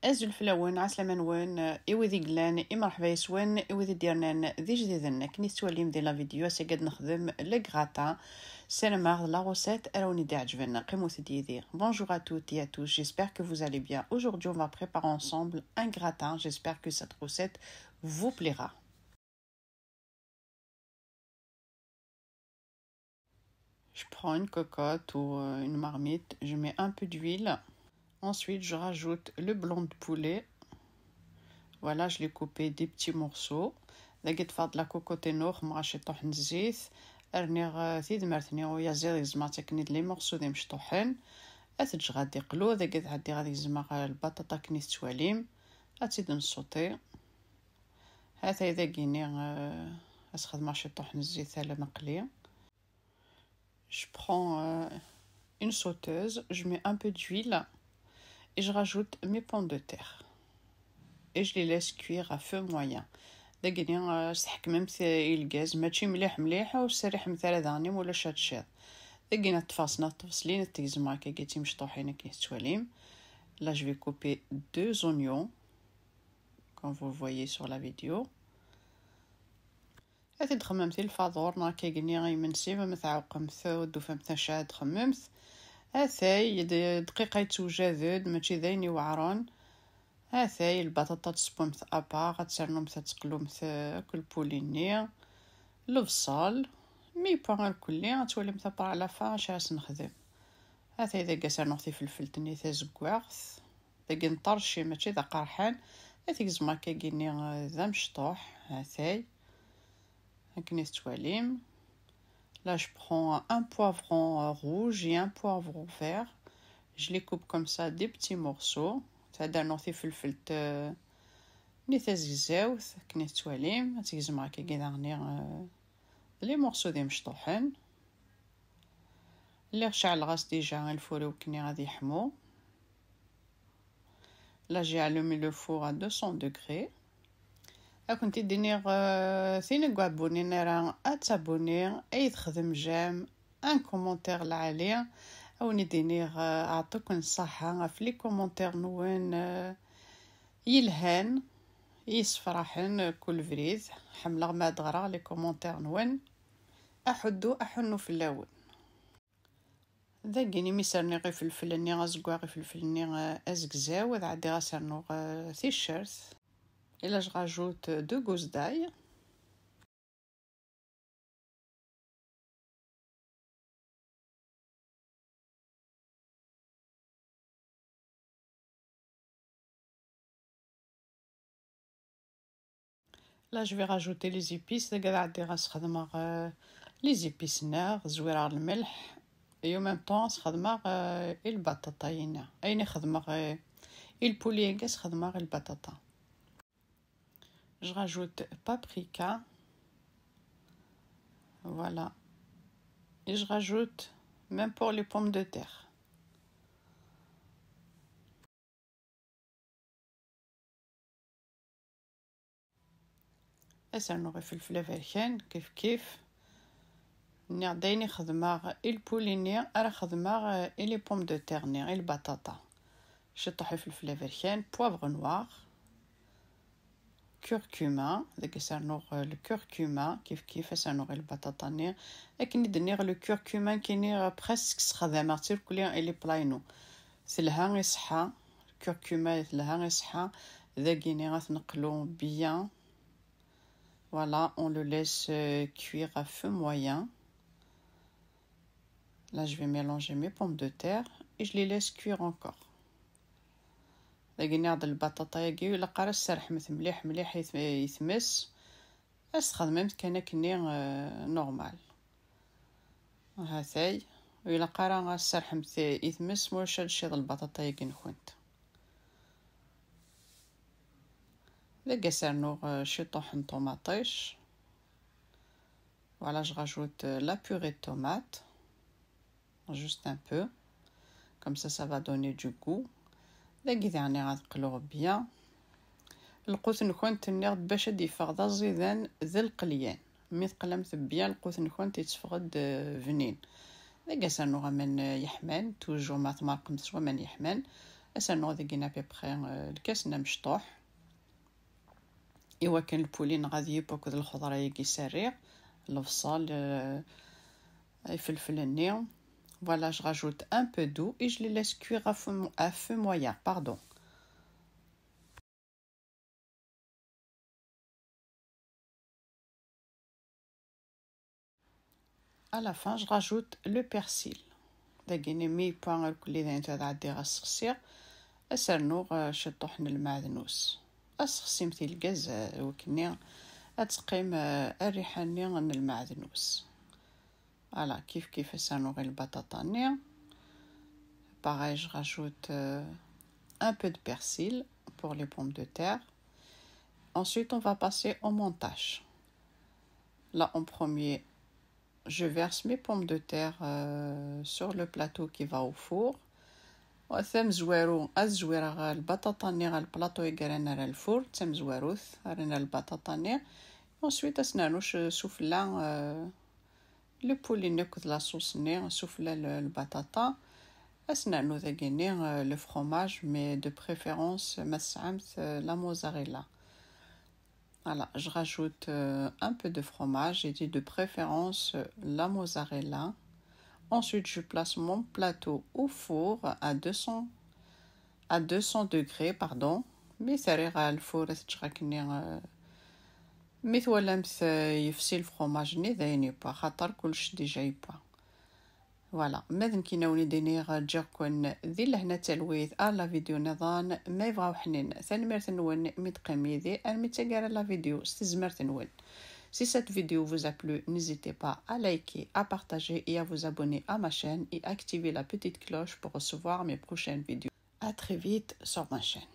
ازل فلاون عسلامة نوان ايوذي قلان اي مرحبا يسوان ايوذي ديرنا ذي جديدنا كني سواليم دي لا فيديو ساقد نخدم لي غراتان سينما لا روسيت روني دي عجبنا قيمو ديدير. Bonjour à toutes et à tous, j'espère que vous allez bien. Aujourd'hui on va préparer ensemble un gratin, j'espère que cette recette vous plaira. Je prends une cocotte ou une marmite, je mets un peu d'huile. Ensuite, je rajoute le blanc de poulet. Voilà, je l'ai coupé des petits morceaux. لقيت فاض لا كوكوتي نوخ مغاش يطوح نزيت ارنيغ ثيد مرتني ويا زير زما تكنيد لي مورسو دي مشطوحين اتج غادي قلو لقيت عندي غادي زما البطاطا كنيت تواليم اتيد نصوتي هذا اذا كيني اسخد ماشي يطوح نزيت على مقلي. Je prends une sauteuse, je mets un peu d'huile et je rajoute mes pommes de terre et je les laisse cuire à feu moyen. داكني سحكمم في الغاز ماشي مليح مليح وسريح مثلا دانيم ولا شاد داكني تفاصلين تيزما كي مشطوحين كي تواليم. Là je vais couper 2 oignons comme vous le voyez sur la vidéo. هاتي تخممتي الفاضور نا كيغني غيمنسي متعوقم ثو دوفا متشاد خممت هاثاي دقيقه يتوجد ماشي ذايني وعران. هاثاي البطاطا تصبمت ابا غتسرنم تتقلوم كل بوليني البصل مي بوغ الكلي غتولي متبع على فاش راس نخدم. هاثاي اذا كاسر نغطي فلفل تني تازكواغث داكي نطرشي ماشي ذا قرحان هاثيك زما كيغني ذا مشطوح. هاثاي هكني تواليم. Là je prends un poivron rouge et un poivron vert, je les coupe comme ça des petits morceaux. هذا نغطي فلفل ني تزيزاوث كني تواليم تيزما كي غنغني لي مورسو دي مشطوحين اللي شعل غاز ديجا الفور وكني غادي يحمو. Là j'ai allumé le four à 200 degrés. كنت دينيغ ثين قابوني نرى اتابوني اي تخدم جام ان كومونتير لعليا او ندينيغ اعطوكم الصحة في لي كومونتير نوين يلهان يسفرحن كل فريد حملة ما دغرا لي كومونتير نوين احنو في اللون ذاكيني ميسرني غي فلفلني غزقوا غي فلفلني ازكزاو ذا عادي غسرنو ثيشرت. Et là, je rajoute 2 gousses d'ail. Là, je vais rajouter les épices. Les épices نار زويرة الملح et en même temps خدمة البطاطا أين خدمة البولي كاس خدمة البطاطا. Je rajoute paprika, voilà, et je rajoute même pour les pommes de terre. هسه نوغي فلفل فرخان كيف نعديني خدمة البوليني أرا خدمة لي بوم دو تير ني البطاطا شطحي فلفل فرخان بوافغ نوار كوركوما داك سانوغ الكوركوما كيف سانوغ البطاطا لكن دنيغ الكوركوما كيني بريسك خدامه تير كلي لي بلاينو ثلها غيصحى الكوركوما ثلها غيصحى داكيني غتنقلو بيان. Voilà, on le laisse cuire à feu moyen. Là je vais mélanger mes pommes de terre et je les laisse cuire encore. داكيني هاد البطاطا ياكي الا قرا سرحمت مليح مليح يتمس استخدمت كان كني نورمال. هاثاي الا قرا سرحمت يتمس واش هادشي د البطاطا ياكي نخونت داكا سرنو شي طحن طوماطيش. Voilà, je rajoute la purée de tomate juste un peu comme ça va donner du goût. داكي يعني غتقلوه بيان القوت نكون تنيغ باش يفقد الزيدان ذا القليان مي تقلمت بيان القوت نكون تيتفقد فنين داكا سانو غمن يحمان توجو ما تمرقمتش ومن يحمان. اسنو دقينا ببخي الكاسنا مشطوح. ايوا كان البولين غادي يبوك الخضره يجي سريع، البصل، الفلفل النيم. Voilà, je rajoute un peu d'eau et je les laisse cuire à feu moyen, pardon. À la fin, je rajoute le persil. داكيني مي بوان الكلي ذا نتا عادي غسخسير اسرنو شطوحن المعدنوس اسخسي مثل الكاز وكني اتقيم الريحه ني من المعدنوس. فوالا كيف اسرنو غير البطاطا ني. Pareil, je rajoute un peu de persil pour les pommes de terre. Ensuite, on va passer au montage. Là, en premier, je verse mes pommes de terre sur le plateau qui va au four. وثم زوارو الزويرة البطاطا ني البلاطو يقرنا على الفور تم زواروث رنا البطاطا ني. ensuite اسنانوش سوفلا لو بولي ناكل لاصوص ني سوفلا البطاطا اسنانو ذاكيني لو فرomage mais de préférence مسعمت la mozzarella. Voilà, je rajoute un peu de fromage et de préférence la mozzarella. Ensuite, je place mon plateau au four à 200 degrés, pardon. Mais ça ira le four تشغكني مثل يفسي الفرomage ني ذايني با خاطر كلش ديجا يبا. فوالا ماذا كيناوني دينيغ جاكون ذي لهنا تلويث لا فيديو نظان ما يبغاو حنين ثاني مرة نون متقميذي المتقارا لا فيديو ستزمرت نون. Si cette vidéo vous a plu, n'hésitez pas à liker, à partager et à vous abonner à ma chaîne et activer la petite cloche pour recevoir mes prochaines vidéos. À très vite sur ma chaîne.